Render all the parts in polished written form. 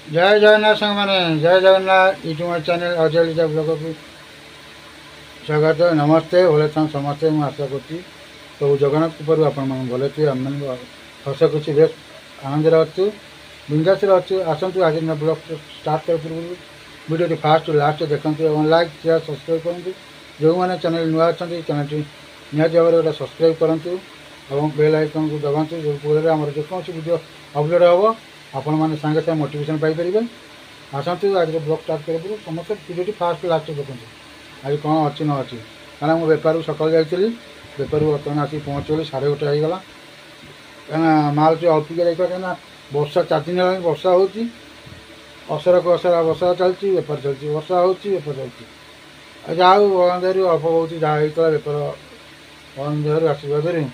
जय जगन्नाथ सांग मैंने जय जगन्नाथ यूट्यूब चैनल अजय लिजा ब्लॉग को स्वागत नमस्ते भले था समस्ते मुझे आशा करुँच तो जगन्नाथ कृपा आपण मैंने भले थे आम हस खुशी बेस आनंद अच्छु बिंदास अच्छु आसतु आज ब्लॉग स्टार्ट कर पूर्व वीडियो फास्ट लास्ट देखते लाइक शेयर सब्सक्राइब करूँ जो मैंने चैनल नुआ अच्छा चैनल निहत भाव गोटे सब्सक्राइब करूँ और बेल आइकन को दबातु जो फल आम जेकोसी वीडियो अपलोड हम आपण मैंने सागे सागे मोटिवेशन पाइपर आसतु आज ब्लॉग स्टार्ट कर समस्त वीडियो फास्ट लास्ट देखते आज कौन अच्छी न अच्छी कारण मुझे बेपार सकाल जाइली बेपार बर्तमान आसिक पहुँचगली 1:30 होगा कहीं माल जो अल्पिका जाइए कहीं वर्षा 4 दिन है वर्षा हो असर को असरा वर्षा चलती बेपार चलती वर्षा हो बेपार चलती जाऊ भगवान दयारू अल्प बहुत जहाँ होता बेपार भगवान दयारू आशीर्वाद अल्प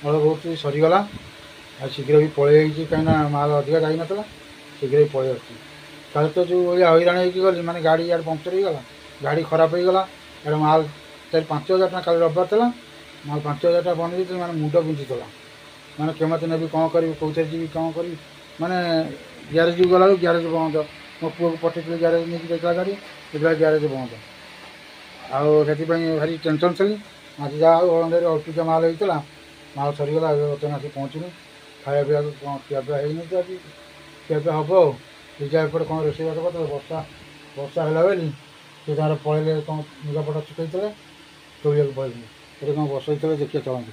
बहुत सरीगला शीघ्र भी पलि कहीं माल अधिका जा ना शीघ्र भी पलि कल तो जो हईराण होगी माने गाड़ी यार पंक्चर हो गला गाड़ी खराब हो गला यार माल 4-5 हज़ार कल रविवार था माल 5,000 टका बन गई मैंने मुंड पिंचुला मैंने केमती नेबी कौन करी कौन जी कौन करी माने ग्यारेज गला ग्यारेज बंद मो पुआ को पठे ग्यारेज नहीं देखा गाड़ी देखा ग्यारेज बंद आती भारी टेंशन थी आज जहाँ भगवान अल्पिका माल होता माल सरीगला बर्तमान आसिक पहुँचनी खाया पीवा ଖିଆପିଆ ହେଇନି ତ ଆଜି ଖିଆପିଆ ହେବ ଆଉ ପିଜା ଏପଟେ କ'ଣ ରୋଷେଇବାସ କରିଥିଲେ ବର୍ଷା ବର୍ଷା ହେଲା ବୋଲି ସେ ତାଙ୍କର ପଳେଇଲେ କ'ଣ ଲୁଗାପଟା ଶୁଖେଇଥିଲେ ତୋଳିବାକୁ ପଳେଇଥିଲେ ସେଠି କ'ଣ ବସେଇଥିଲେ ଦେଖିବା ଚଳନ୍ତି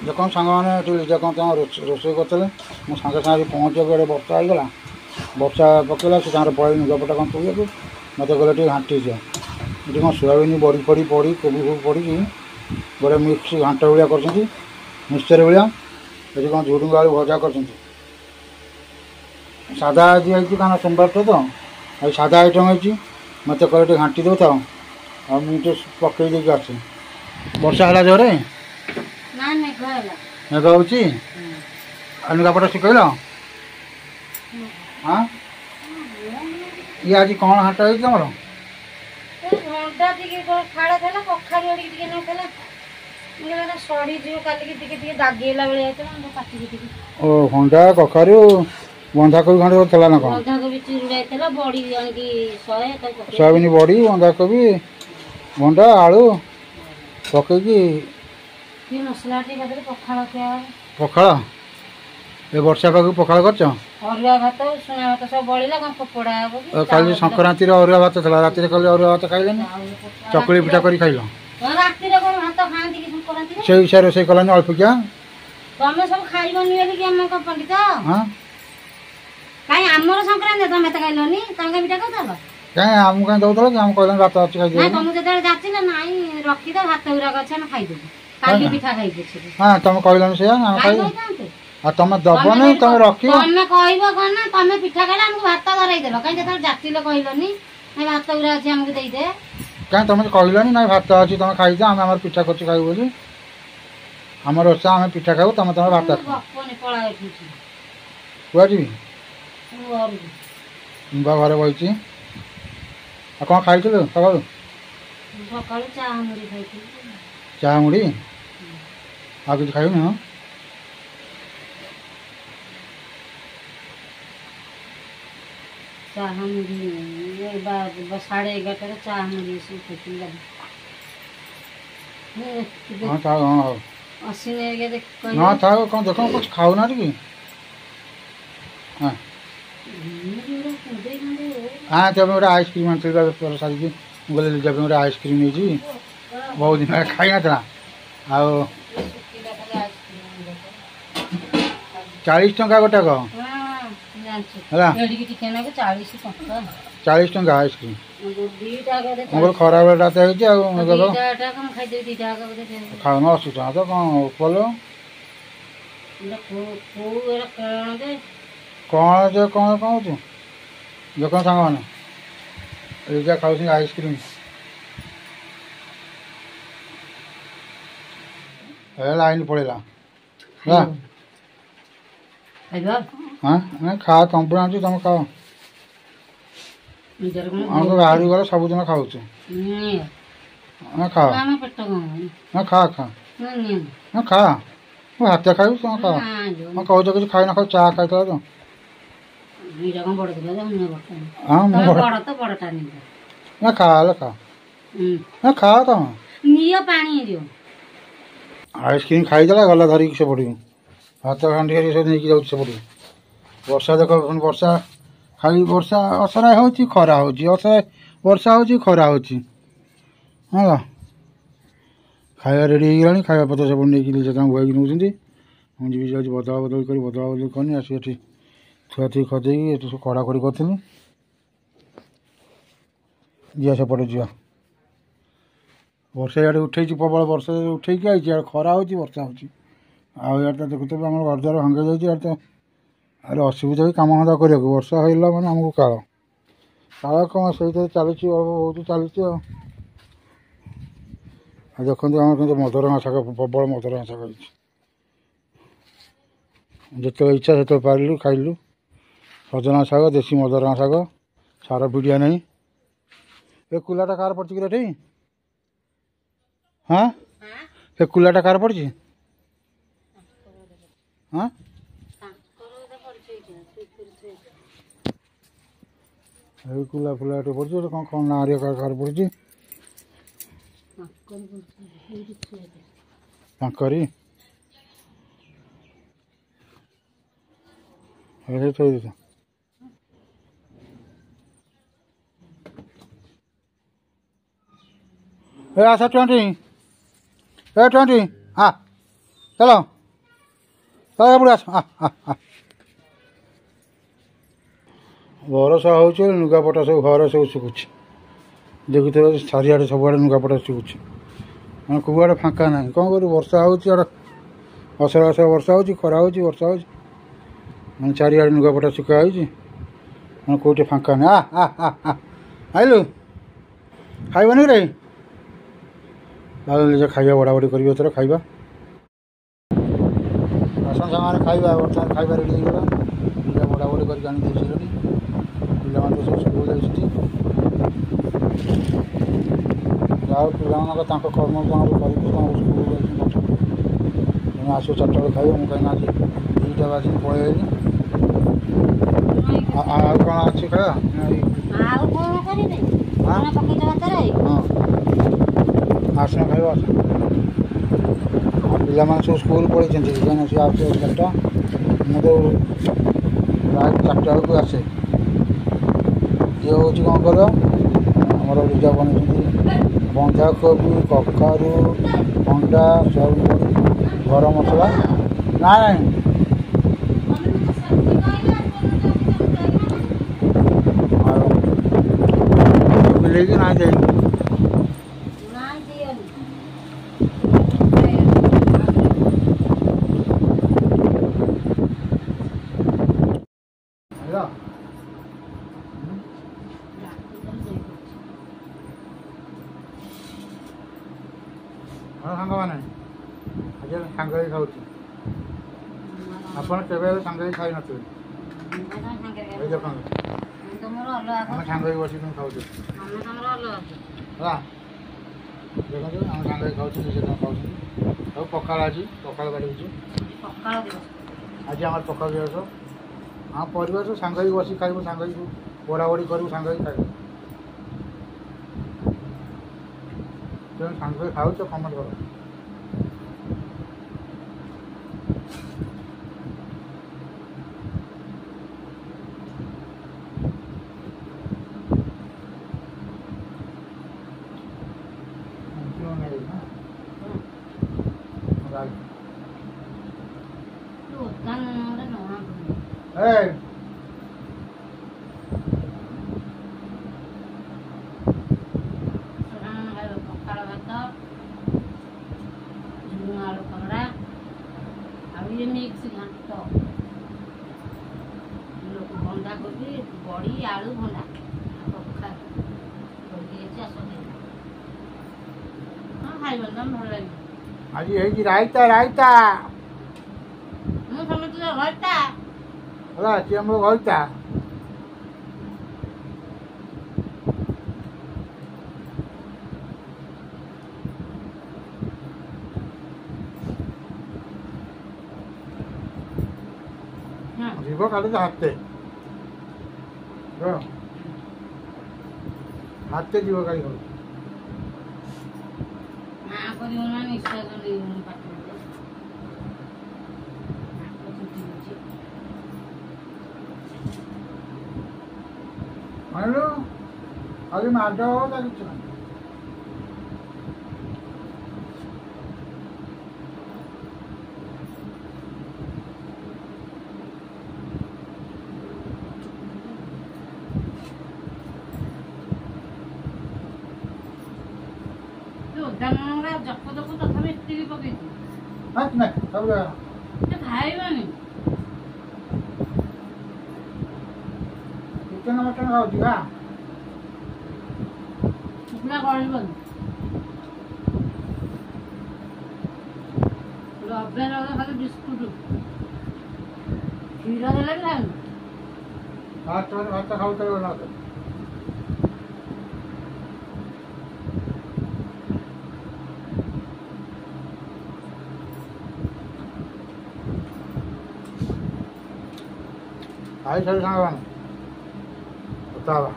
ଯେକୌଣସି ସାଙ୍ଗମାନେ ଏଠି ଲିଜା କ'ଣ ତାଙ୍କ ରୋଷେଇ କରିଥିଲେ ମୁଁ ସାଙ୍ଗେ ସାଙ୍ଗେ ପହଞ୍ଚିବାକୁ ଗୋଟେ ବର୍ଷା ହେଇଗଲା ବର୍ଷା ପକେଇଲା ସେ ତାଙ୍କର ପଳେଇଲେ ଲୁଗାପଟା କ'ଣ ତୋଳିବାକୁ ମୋତେ କହିଲେ ଟିକେ ଘାଣ୍ଟି ଦିଅ ଏଠି କ'ଣ ସୋୟାବିନ ବଡ଼ି ଫଡ଼ି ପଡ଼ି କୋବି ଫୋବି ପଡ଼ିକି ଗୋଟେ ମିକ୍ସ ଘାଣ୍ଟ ଭଳିଆ କରିଛନ୍ତି ମିକ୍ସଚର ଭଳିଆ ये कौन झुडुंग आलू भजा कर सादा आज कारण सोमवार तो आज सादा आइटम होती मत कल घाटी दे था मुझे पकई दे आस वर्षा है जोरे मेघ हो लुगापटा सुखल हाँ ये आज कौन हाट है तुम भंडा कखारू बंधाकोबी खंडे थला ना कौन सोयाबीन बड़ी बंधाकोबी भंडा आलू पकईकि पखाड़ ए वर्षा पाक पखाड़ कर कल संक्रांति अरुआ भात था राति कल अरुआ भात खाइले चकुली पिठा कर खाइल से विषय रोषे कलानी अल्पिका तमे सब खाइबनी बोली कि हम पंडित हां काई हमर संक्रांति तमे त खाइलोनी तमे बिटा करथलो काई हम काई दउतलो हम कहलन भात अछि खाइ दे ना तमे जदे जाछि ना नाही रखी दे भात उरा गछ ना खाइ दे काली पिठा खाइ दे हां तमे कहलन से हम खाइ आ तमे दबो नै तमे रखी तमे कहइबो कोन ना तमे पिठा खाइला हमको भात धराइ देलो काई जदे जातिले कहइलोनी नै भात उरा अछि हमके देइ दे क्या तुम कहलानी ना भात अच्छी तुम खाई आम आम पिठा कर खाऊ बोली आम ओषा आम पिठा खाऊ तुम तुम भात कुआ जी घर बही कौन खाई सका चाह मुड़ी आ कि खाई हाँ 11:30 चाह मुड़ी ना था कौन देखो कुछ खाओ ना कि हाँ तब गोटे आइसक्रीम आनी सारी बोले जब गोटे आइसक्रीम नहीं बहुत दिन खाई ना आओ 40 टंका गोटाक है 40 टंका आइसक्रीम खरा बेटा खाऊ 80 टका तो कौन उपल कौन जो कौन कौन देखो सांग मैंने रिजा खाऊ आइसक्रीम लाइन पड़ेगा हाँ खा कंप्लेन तुम खाओ हम बाहर गला सब दिन खाऊ खाओ हाँ खा खा हाँ खा हाथ खाऊ तुम खाओ हाँ कह कि खाई ना खाओ चाह खाई तो ଏଇଟା କ'ଣ ବଡ଼ ଥିଲା ଯେ ମୁଁ ବର୍ତ୍ତମାନ ହଁ ମୁଁ ତମେ ବଡ଼ ତ ବଡ଼ଟା ନିଅ ନା ଖା ହେଲେ ଖା ହୁଁ ନା ଖା ତମ ନିଅ ପାଣି ଦିଅ ଆଇସ୍କ୍ରିମ୍ ଖାଇଦେଲା ଗଲା ଧରିକି ସେ ପଡ଼ିବୁ ଭାତ ହାଣ୍ଡି ହାଣ୍ଡି ସବୁ ନେଇକି ଯାଉଛି ସେ ପଡ଼ିବୁ ବର୍ଷା ଦେଖ ପୁଣି ବର୍ଷା ଖାଲି ବର୍ଷା ଅସରାଏ ହେଉଛି ଖରା ହେଉଛି ଅସରାଏ ବର୍ଷା ହେଉଛି ଖରା ହେଉଛି ହେଲା ଖାଇବା ରେଡ଼ି ହେଇଗଲାଣି ଖାଇବା ପତ୍ର ସବୁ ନେଇକି ସେ ତାଙ୍କୁ ବୁହାଇକି ନେଉଛନ୍ତି ମୁଁ ଯିବି ଯାଉଛି ବଦଳା ବଦଳି କରି ବଦଳା ବଦଳି କରିନି ଆସି ଏଠି ଥୁଆଥୁଇ ଖଦେଇକି ଏଠି ସବୁ କଡ଼ାକଡ଼ି କରିଥିଲି ଯିବା ସେପଟେ ଯିବା ବର୍ଷା ଇଆଡ଼େ ଉଠେଇଛି ପ୍ରବଳ ବର୍ଷା ଉଠେଇକି ଆଇଛି ଇଆଡ଼େ ଖରା ହେଉଛି ବର୍ଷା ହେଉଛି ଆଉ ଇଆଡ଼େ ତ ଦେଖୁଥିବେ ଆମର ଘର ଦ୍ୱାର ଭାଙ୍ଗି ଯାଇଛି ଇଆଡ଼େ ତ ଆରେ ଅସୁବିଧା ବି କାମ ଧନ୍ଦା କରିବାକୁ ବର୍ଷା ହେଲା ମାନେ ଆମକୁ କାଳ କ'ଣ ସେଇଥିରେ ଚାଲିଛି ବହୁତ ଚାଲିଛି ଆଉ ଦେଖନ୍ତୁ ଆମର କିନ୍ତୁ ମଦରଙ୍ଗା ଶାଗ ପ୍ରବଳ ମଦରଙ୍ଗା ଶାଗ ହେଇଛି ଯେତେବେଳେ ଇଚ୍ଛା ସେତେବେଳେ ପାରିଲୁ ଖାଇଲୁ ସଜନା ଶାଗ ଦେଶୀ ମଦରଙ୍ଗା ଶାଗ ସାର ପିଡ଼ିଆ ନାହିଁ ଏ କୁଲାଟା କାହାର ପଡ଼ିଛି କି ଏଠି ହଁ ସେ କୁଲାଟା କାହାର ପଡ଼ିଛି ହଁ ଏଇ କୁଲା ଫୁଲା ଏଠି ପଡ଼ିଛି ଏଠି କ'ଣ କ'ଣ ନାଁରେ କାହାର ପଡ଼ିଛି ତାଙ୍କରି ଥୋଇ ଦେଇଛ ଏ ଆସ 20 ଏ 20 हाँ चलो चलो एपटे आस बरसा हो लुगापटा सब घर सब शुकुच देखुथे चारिआडे सबुआडे लुगापटा शुकुच मैं कौआड़े फाँका ना कौन कर वर्षा होसरा असरा वर्षा हो खरा हो वर्षा हो मैं चारिआडे लुगापटा शुखाई मैं कौटे फाँका ना आइलु खाइबनी रे निजे खाଇବା बड़ा बड़ी करी एथर खाଇବା आसन सामान खाଇବା बर्तमान खाଇବା रेडी होगा निजा बड़ा बड़ी कर आनी दे सारे पिला सब स्कूल जाती जाओ पिला कर्म कर आसो 4टा बेल खाइब मुझे कहीं आज 2टा बाजी पलि कौन अच्छी खाया आसन खाइबा पिला सब स्कूल पढ़ी कहीं सी आस 4टा मैं तो प्राय 4टा बेलू आसे ये हूँ कौन कर आमर रिजा बन बंधाकोबी कखारू अंडा सब गरम मसला ना मिले कि ना जाए सांग मैंने आज सांग खाऊ आप सांग खाई नी देखते आम सांग बस खाऊ देखो आम सांग खाऊ खाऊ सब पखाड़ आज पखाड़ बाड़ी आज आम पखाड़ दिवस हाँ परिवार सब सांग बस खाइब सांग बड़ा बड़ी करूँ सांग खाइब सांग खाऊ कमेंट कर Hey. मिक्स घाट बंधाकोबी बड़ी आलू भंडा खाइब भल लगे आज है रायता रायता घरटा है हम लोग घरटा जीव खाली हाथे ହାତେ ଯିବ କାଲି ଘର ମା କରିବ ନା ନିଶ୍ୱାସ ନେଇବନି ପାଟିରେ ଆଣିଲୁ ଆଜି ମାଡ଼ ହବ ତା କିଛି ନାହିଁ। ଜପ ଜପ ତଥାପି ଏତିକି ପକେଇଛି ନାଇଁ ସବୁ ଜାଗା ସେ ଖାଇବନି ଚିକେନ ମଟନ ଖାଉଛି ବା ଶୁଖିଲା ଗଳିବନି ଅଭ୍ୟାସ ଖାଲି ବିସ୍କୁଟ କ୍ଷୀର ଦେଲେ ବି ଖାଇବୁ ଭାତ ଖାଉଥିଲେ ନା ଖାଇ ସାରି ସାଙ୍ଗମାନେ କଥା ହେବା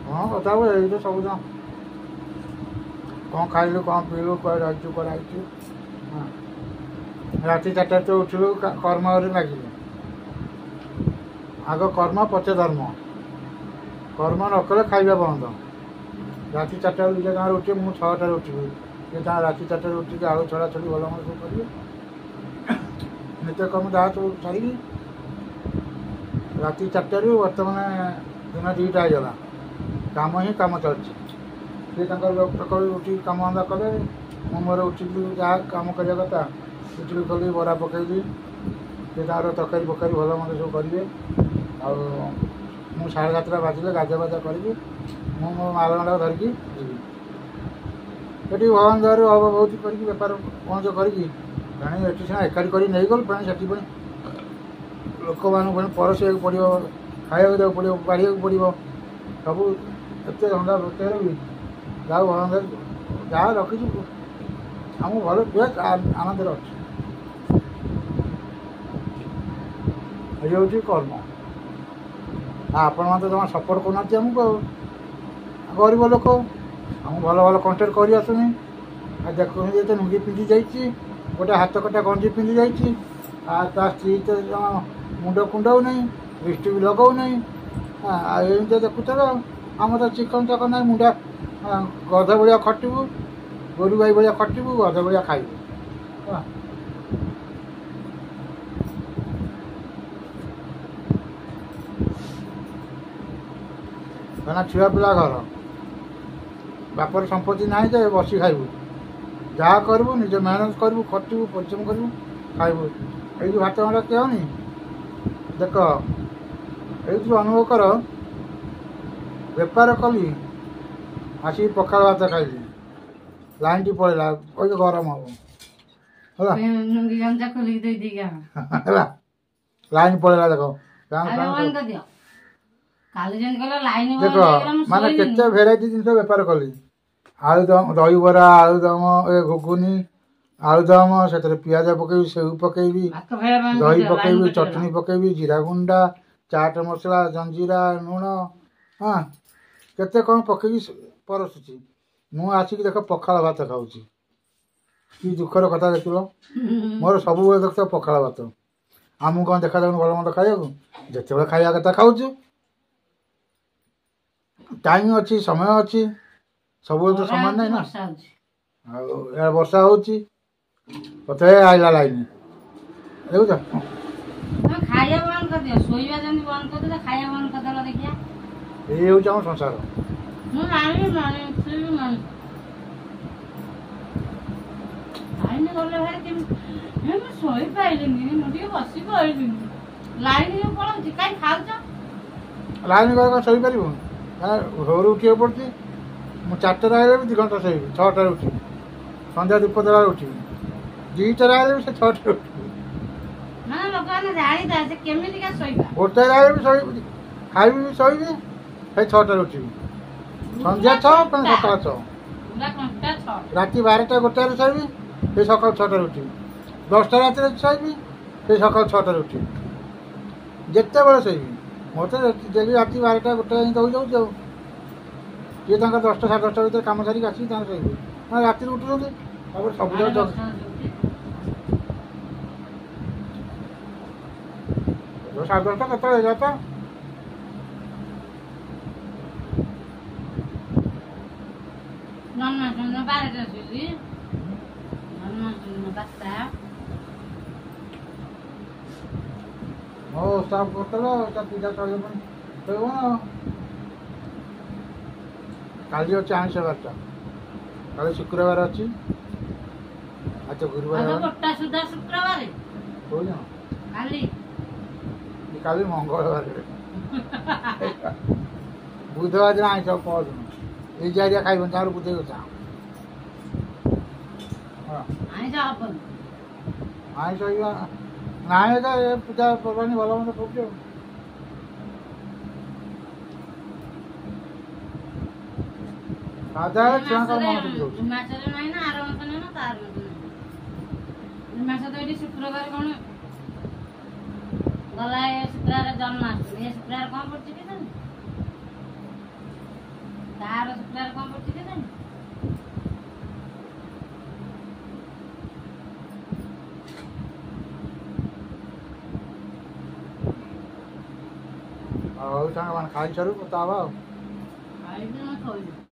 ହଁ କଥା ହବ ଏଇ ତ ସବୁଦିନ କ'ଣ ଖାଇଲୁ କ'ଣ ପିଇଲୁ କୁଆଡ଼େ ଯାଇଛୁ କୁଆଡ଼େ ଆଇଛୁ ହଁ ରାତି 4ଟାରେ ତ ଉଠିଲୁ କର୍ମରେ ଲାଗିଲୁ ଆଗ କର୍ମ ପଛେ ଧର୍ମ କର୍ମ ନ କଲେ ଖାଇବା ବନ୍ଦ ରାତି 4ଟାରେ ନିଜ ଗାଁରେ ଉଠିବେ ମୁଁ 6ଟାରେ ଉଠିବି ସେ ଗାଁ ରାତି 4ଟାରେ ଉଠିକି ଆଳୁ ଛଡ଼ା ଛଡ଼ି ଭଲ ମନ୍ଦ ସବୁ କରିବେ ନିତ୍ୟକର୍ମ ଯାହା ସବୁ ଛାଡ଼ିକି ରାତି 4ଟାରୁ ବର୍ତ୍ତମାନ ଦିନ 2ଟା ହେଇଗଲା କାମ ହିଁ କାମ ଚାଲିଛି ସେ ତାଙ୍କର ସକାଳୁ ଉଠିକି କାମ ଧନ୍ଦା କଲେ ମୁଁ ମୋର ଉଠିକି ଯାହା କାମ କରିବା କଥା ଇଟିଲି କଲି ବରା ପକାଇଲି ସେ ତାଙ୍କର ତରକାରୀ ପକାରୀ ଭଲ ମନ୍ଦ ସବୁ କରିବେ ଆଉ ମୁଁ 7:30 ବାଜିଲେ ଗାଧୁଆ କରିବି ମୁଁ ମୋ ମାଳଗଣ୍ଡା ଧରିକି ଯିବି ଏଠି ଭଗବାନ ଦୟାରୁ ହବ ବହୁତ କରିକି ବେପାର ପହଞ୍ଚ କରିକି ପାଣି ଏଠି ସିନା ଏକାଠି କରି ନେଇଗଲୁ ପାଣି ସେଠି ପୁଣି ଲୋକମାନଙ୍କୁ ପୁଣି ପରସିବାକୁ ପଡ଼ିବ ଖାଇବାକୁ ଦେବାକୁ ପଡ଼ିବ ବାଢ଼ିବାକୁ ପଡ଼ିବ ସବୁ ଏତେ ଧନ୍ଦା ଭିତରେ ବି ଯାହା ଭଗବାନ ଯାହା ରଖିଛୁ ଆମକୁ ଭଲ ବେଶ ଆନନ୍ଦରେ ଅଛି ଏଇ ହେଉଛି କର୍ମ ଆପଣମାନେ ତ ଜମା ସପୋର୍ଟ କରୁନାହାନ୍ତି ଆମକୁ ଆଉ ଗରିବ ଲୋକ ଆମକୁ ଭଲ ଭଲ କଣ୍ଟେଣ୍ଟ କରି ଆସୁନି ଆଉ ଦେଖୁଛନ୍ତି ଏତେ ଲୁଙ୍ଗି ପିନ୍ଧି ଯାଇଛି ଗୋଟେ ହାତ କଟା ଗଞ୍ଜି ପିନ୍ଧି ଯାଇଛି ଆଉ ତା ସ୍ତ୍ରୀ ତ ଜମା ମୁଣ୍ଡ କୁଣ୍ଡଉ ନାହିଁ ଲିପଷ୍ଟିକ୍ ଲଗାଉ ନାହିଁ ଆଉ ଏମିତି ଦେଖୁଥିବ ଆମର ତ ଚିକନ ଚକନ ନାହିଁ ମୁଣ୍ଡ ଗଧ ଭଳିଆ ଖଟିବୁ ଗୋରୁ ଗାଈ ଭଳିଆ ଖଟିବୁ ଗଧ ଭଳିଆ ଖାଇବୁ କାହିଁକିନା ଛୁଆ ପିଲା ଘର ବାପର ସମ୍ପତ୍ତି ନାହିଁ ଯେ ବସି ଖାଇବୁ ଯାହା କରିବୁ ନିଜେ ମେହନତ କରିବୁ ଖଟିବୁ ପରିଶ୍ରମ କରିବୁ ଖାଇବୁ ଏଇ ଯେଉଁ ଭାତ ଗଣ୍ଡା କେଉନି ଦେଖ ଏଇଥିରୁ ଅନୁଭବ କର ବେପାର କଲି ଆସିକି ପଖାଳ ଭାତ ଖାଇଲି ଲାଇନ୍ଟି ପଳେଇଲା କହିଲେ ଗରମ ହବ ହେଲା ହେଲା ଲାଇନ୍ ପଳେଇଲା ଦେଖ ଦେଖ ମାନେ କେତେ ଭେରାଇଟି ଜିନିଷ ବେପାର କଲି ଆଳୁଦମ ଦହିବରା ଆଳୁଦମ ଘୁଗୁନି ଆଳୁଦମ ସେଥିରେ ପିଆଜ ପକେଇବି ସେଉ ପକେଇବି ଦହି ପକେଇବି ଚଟଣି ପକେଇବି ଜିରା ଗୁଣ୍ଡା ଚାଟ ମସଲା ଜଞ୍ଜିରା ଲୁଣ ହଁ କେତେ କ'ଣ ପକେଇକି ପରସୁଛି ମୁଁ ଆସିକି ଦେଖ ପଖାଳ ଭାତ ଖାଉଛି କି ଦୁଃଖର କଥା ଦେଖିଲ ମୋର ସବୁବେଳେ ଦେଖ ପଖାଳ ଭାତ ଆମକୁ କ'ଣ ଦେଖାଯାଉନି ଭଲ ମନ୍ଦ ଖାଇବାକୁ ଯେତେବେଳେ ଖାଇବା କଥା ଖାଉଛୁ ଟାଇମ୍ ଅଛି ସମୟ ଅଛି ସବୁବେଳେ ତ ସମାନ ନାହିଁ ନା ଆଉ ଇଆଡ଼େ ବର୍ଷା ହେଉଛି ତଥାପି ଆଇଲା ଲାଇନ୍ ଦେଖୁଛ ଖାଇବା ବନ୍ଦ କରିଦିଅ ଶୋଇବା ଯେମିତି ବନ୍ଦ କରିଦେଲେ ଖାଇବା ବନ୍ଦ କରିଦେଲ ଦେଖିଆ ଏଇ ହେଉଛି ଆମ ସଂସାର ମୁଁ ଜାଣିବି ଲାଇନ୍ ଗଲେ ଭାଇ କେମିତି ମୁଁ ଶୋଇପାରିଲିନି ମୁଁ ଟିକେ ବସି ପାରିଲିନି ଲାଇନ୍ ପଳାଉଛି କାହିଁ ଖାଉଛ ଲାଇନ୍ ଗଲେ କ'ଣ ଶୋଇପାରିବୁ ଘରୁ ଉଠିବାକୁ ପଡ଼ୁଛି ମୁଁ 4ଟାରେ ଆଇଲେ ବି 2 ଘଣ୍ଟା ଶୋଇବି 6ଟାରେ ଉଠିବି ସନ୍ଧ୍ୟା ଧୂପ ଦେବାରେ ଉଠିବି 2ଟାରେ ଆଇଲେ ବି ସେ 6ଟାରେ ଉଠିବି ଲୋକମାନେ ଜାଣିଥାଏ ସେ କେମିତିକା ଶୋଇବା 1ଟାରେ ଆଇଲେ ବି ଶୋଇବି ଖାଇବି ବି ଶୋଇବି ସେଇ 6ଟାରେ ଉଠିବି ସନ୍ଧ୍ୟା 6 ପୁଣି ସକାଳ 6 ରାତି 12ଟା 1ଟାରେ ଶୋଇବି ସେଇ ସକାଳ 6ଟାରେ ଉଠିବି 10ଟା ରାତିରେ ଶୋଇବି ସେଇ ସକାଳ 6ଟାରେ ଉଠିବି ଯେତେବେଳେ ଶୋଇବି ମୋତେ ଡେଲି ରାତି 12ଟା 1ଟା ହିଁ ଦଉଯାଉଛି ଆଉ କିଏ ତାଙ୍କର 10ଟା 10:30 ଭିତରେ କାମ ସାରିକି ଆସିକି ତାଙ୍କର ଶୋଇବେ ମାନେ ରାତିରେ ଉଠୁଛନ୍ତି ତାପରେ ସବୁଯାକ ସାଢ଼େ 10ଟା କେତେବେଳେ 11ଟା ଜନ୍ମାଷ୍ଟମୀ 12ଟା ଶୋଇଲି ଜନ୍ମାଷ୍ଟମୀ 12ଟା ମୋ ଷ୍ଟାଫ୍ କରିଦେଲ ତା ପୂଜା କରିବା ପାଇଁ କହିବ ନା କାଲି ଅଛି ଆଇଁଷ ବାରଟା କାଲି ଶୁକ୍ରବାର ଅଛି ଆଚ୍ଛା ଗୁରୁବାର ଗୋଟା ସୁଦ୍ଧା ଶୁକ୍ରବାର କହୁଛ କାଲି କାଲି ମଙ୍ଗଳବାରରେ ବୁଧବାର ଦିନ ଆଇଁଷ ପହରଦିନ ଏଇ ଜାରିଆ ଖାଇବନି ତାଙ୍କର ବୁଧେଇ କଥା ଆଇଁଷ ହବନି ଆଇଁଷ ନାହିଁ ତ ଏ ପୂଜା ପର୍ବାଣି ଭଲ ମନ୍ଦ କରୁଛି ଆଉ ସାଧା ଛୁଆଙ୍କର ମନ ବୁଝାଉଛି ମାସରେ ନାହିଁ ନା ଆର ମାସ ନାହିଁ ନା ତାର ମାସ ନାହିଁ ଏ ମାସ ତ ଏଠି ଶୁକ୍ରବାର କଣ ଗଲା ଏ ଶୁକ୍ରବାର ଜନ୍ମାଷ୍ଟମୀ ଏ ଶୁକ୍ରବାର କଣ ପଡୁଛି କି ଜାଣି ତାର ଶୁକ୍ରବାର କଣ ପଡୁଛି କି ଜାଣି ହଉ ସାଙ୍ଗମାନେ ଖାଇସାରୁ କଥା ହବା ଆଉ ଖାଇକି ନା ଶୋଇବି